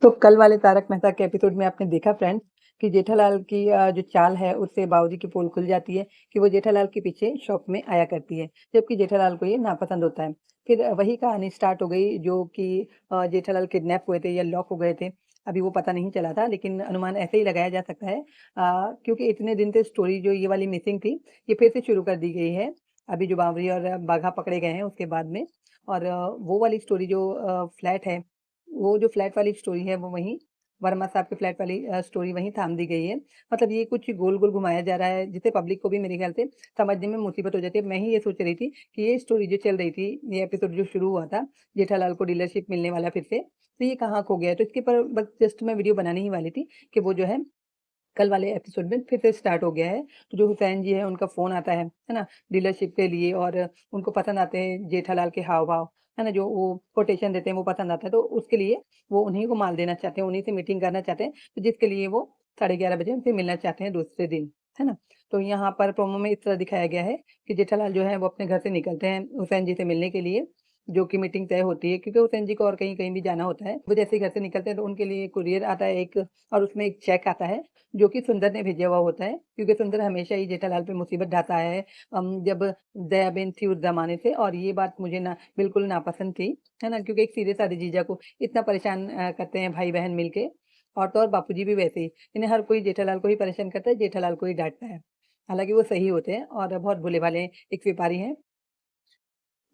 तो कल वाले तारक मेहता के एपिसोड में आपने देखा फ्रेंड्स कि जेठालाल की जो चाल है उससे बाबूजी की पोल खुल जाती है कि वो जेठालाल के पीछे शॉप में आया करती है, जबकि जेठालाल को ये नापसंद होता है। फिर वही कहानी स्टार्ट हो गई जो कि जेठालाल किडनैप हुए थे या लॉक हो गए थे। अभी वो पता नहीं चला था, लेकिन अनुमान ऐसे ही लगाया जा सकता है क्योंकि इतने दिन से स्टोरी जो ये वाली मिसिंग थी, ये फिर से शुरू कर दी गई है। अभी जो बावरी और बाघा पकड़े गए हैं उसके बाद में। और वो वाली स्टोरी जो फ्लैट है, वो जो फ्लैट वाली स्टोरी है वो वहीं वर्मा साहब के फ्लैट वाली स्टोरी वहीं थाम दी गई है। मतलब ये कुछ गोल-गोल घुमाया जा रहा है जिससे पब्लिक को भी मेरे ख्याल से समझने में मुसीबत हो जाती है। मैं ही ये सोच रही थी कि ये स्टोरी जो चल रही थी, ये एपिसोड जो शुरू हुआ था, जेठालाल को डीलरशिप मिलने वाला फिर से, तो ये कहाँ खो गया? तो इसके पर बस जस्ट मैं वीडियो बनाने ही वाली थी कि वो जो है कल वाले एपिसोड में फिर से स्टार्ट हो गया है। तो जो हुसैन जी हैं उनका फ़ोन आता है ना? डीलरशिप के लिए और उनको पसंद आते हैं जेठालाल के हाव-भाव, है ना? जो वो कोटेशन देते हैं वो पसंद आता है, तो उसके लिए वो उन्हीं को माल देना चाहते हैं, उन्हीं से मीटिंग करना चाहते हैं, तो जिसके लिए वो 11:30 बजे उनसे मिलना चाहते हैं दूसरे दिन, है ना? तो यहाँ पर प्रोमो में इस तरह दिखाया गया है कि जेठालाल जो है वो अपने घर से निकलते हैं हुसैन जी से मिलने के लिए, जो कि मीटिंग तय होती है क्योंकि हुसैन जी को और कहीं-कहीं भी जाना होता है। वो जैसे ही घर से निकलते हैं तो उनके लिए कुरियर आता है एक, और उसमें एक चेक आता है जो कि सुंदर ने भेजा हुआ होता है, क्योंकि सुंदर हमेशा ही जेठालाल पे मुसीबत ढाता है। जब दयाबेन थी उस ज़माने से, और ये बात मुझे ना बिल्कुल नापसंद थी, है ना? क्योंकि एक सीधे-साधे जीजा को इतना परेशान करते हैं भाई-बहन मिलके, और तो और बापूजी भी वैसे ही। इन्हें हर कोई जेठालाल को ही परेशान करता है, जेठालाल को ही डाँटता है। हालाँकि वो सही होते हैं और बहुत भोले-भाले एक व्यापारी हैं।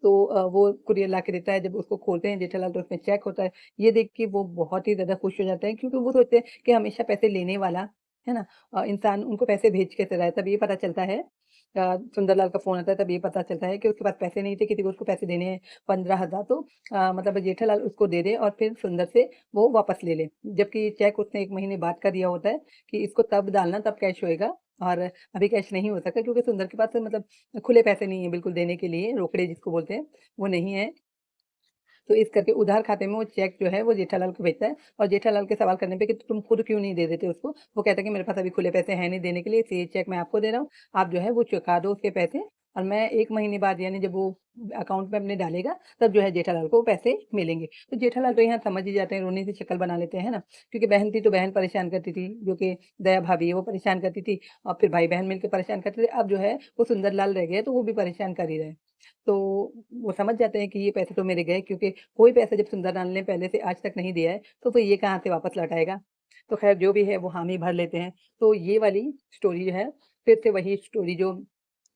तो वो कुरियर ला के देता है, जब उसको खोलते हैं जेठालाल तो उसमें चेक होता है। ये देख के वो बहुत ही ज़्यादा खुश हो जाते हैं क्योंकि वो सोचते हैं कि हमेशा पैसे लेने वाला, है ना? इंसान उनको पैसे भेज कैसे रहा है, तब ये पता चलता है सुंदरलाल का फ़ोन आता है, तब ये पता चलता है कि उसके पास पैसे नहीं थे, किसी को उसको पैसे देने हैं 15,000, तो मतलब जेठालाल उसको दे दे और फिर सुंदर से वो वापस ले ले। जबकि चेक उसने 1 महीने बाद का दिया होता है कि इसको तब डालना तब कैश होएगा, और अभी कैश नहीं हो सकता क्योंकि सुंदर के पास तो मतलब खुले पैसे नहीं है बिल्कुल देने के लिए, रोकड़े जिसको बोलते हैं, वो नहीं है। तो इस करके उधार खाते में वो चेक जो है वो जेठालाल को भेजता है, और जेठालाल के सवाल करने पे कि तुम खुद क्यों नहीं दे देते उसको? वो कहता है कि मेरे पास अभी खुले पैसे हैं नहीं देने के लिए, इसलिए ये चेक मैं आपको दे रहा हूँ। आप जो है वो चुका दो उसके पैसे, और मैं 1 महीने बाद यानी जब वो अकाउंट में अपने डालेगा, तब जो है जेठालाल को वो पैसे मिलेंगे। तो जेठालाल तो यहाँ समझ ही जाते हैं, रोने से शक्ल बना लेते हैं, है ना? क्योंकि बहन थी तो बहन परेशान करती थी, जो कि दया भाभी है वो परेशान करती थी, और फिर भाई-बहन मिलके परेशान करते थे। अब जो है वो सुंदरलाल रह गए तो वो भी परेशान कर ही रहे हैं। तो वो समझ जाते हैं कि ये पैसे तो मेरे गए, क्योंकि कोई पैसा जब सुंदरलाल ने पहले से आज तक नहीं दिया है, तो फिर ये कहाँ से वापस लौटाएगा? तो ख़ैर जो भी है वो हामी भर लेते हैं। तो ये वाली स्टोरी जो है, फिर से वही स्टोरी जो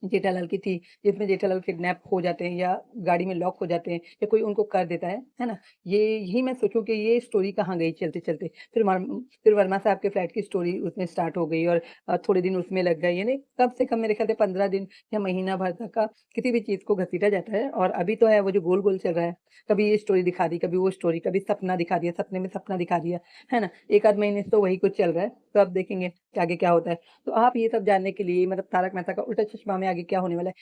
जेठालाल की थी, जिसमें जेठालाल किडनैप हो जाते हैं या गाड़ी में लॉक हो जाते हैं या कोई उनको कर देता है ना? ये यही मैं सोचूँ कि ये स्टोरी कहाँ गई चलते-चलते। फिर वर्मा साहब के फ्लैट की स्टोरी उसमें स्टार्ट हो गई, और थोड़े दिन उसमें लग गए, यानी कम से कम मेरे ख़्याल से 15 दिन या महीना भर तक का किसी भी चीज़ को घसीटा जाता है, और अभी तो है वो जो गोल-गोल चल रहा है। कभी ये स्टोरी दिखा दी, कभी वो स्टोरी, कभी सपना दिखा दिया, सपने में सपना दिखा दिया, है ना? 1 आध महीने से तो वही कुछ चल रहा है, तो अब देखेंगे कि आगे क्या होता है। तो आप ये सब जानने के लिए, मतलब तारक मेहता का उल्टा चश्मा में आगे क्या होने वाला है,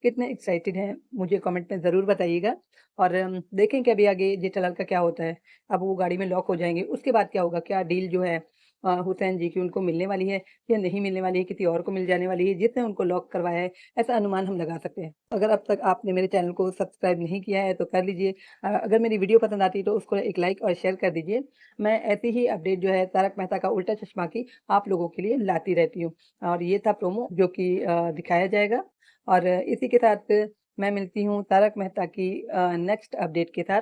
कितने एक्साइटेड हैं, मुझे कमेंट में ज़रूर बताइएगा। और देखें कि अभी आगे जेठालाल का क्या होता है। अब वो गाड़ी में लॉक हो जाएँगे, उसके बाद क्या होगा? क्या डील जो है हुसैन जी की उनको मिलने वाली है या नहीं मिलने वाली है, किसी और को मिल जाने वाली है, जिसने उनको लॉक करवाया है, ऐसा अनुमान हम लगा सकते हैं। अगर अब तक आपने मेरे चैनल को सब्सक्राइब नहीं किया है तो कर लीजिए। अगर मेरी वीडियो पसंद आती है तो उसको एक लाइक और शेयर कर दीजिए। मैं ऐसी ही अपडेट जो है तारक मेहता का उल्टा चश्मा की आप लोगों के लिए लाती रहती हूँ। और ये था प्रोमो जो कि दिखाया जाएगा, और इसी के साथ मैं मिलती हूँ तारक मेहता की नेक्स्ट अपडेट के साथ।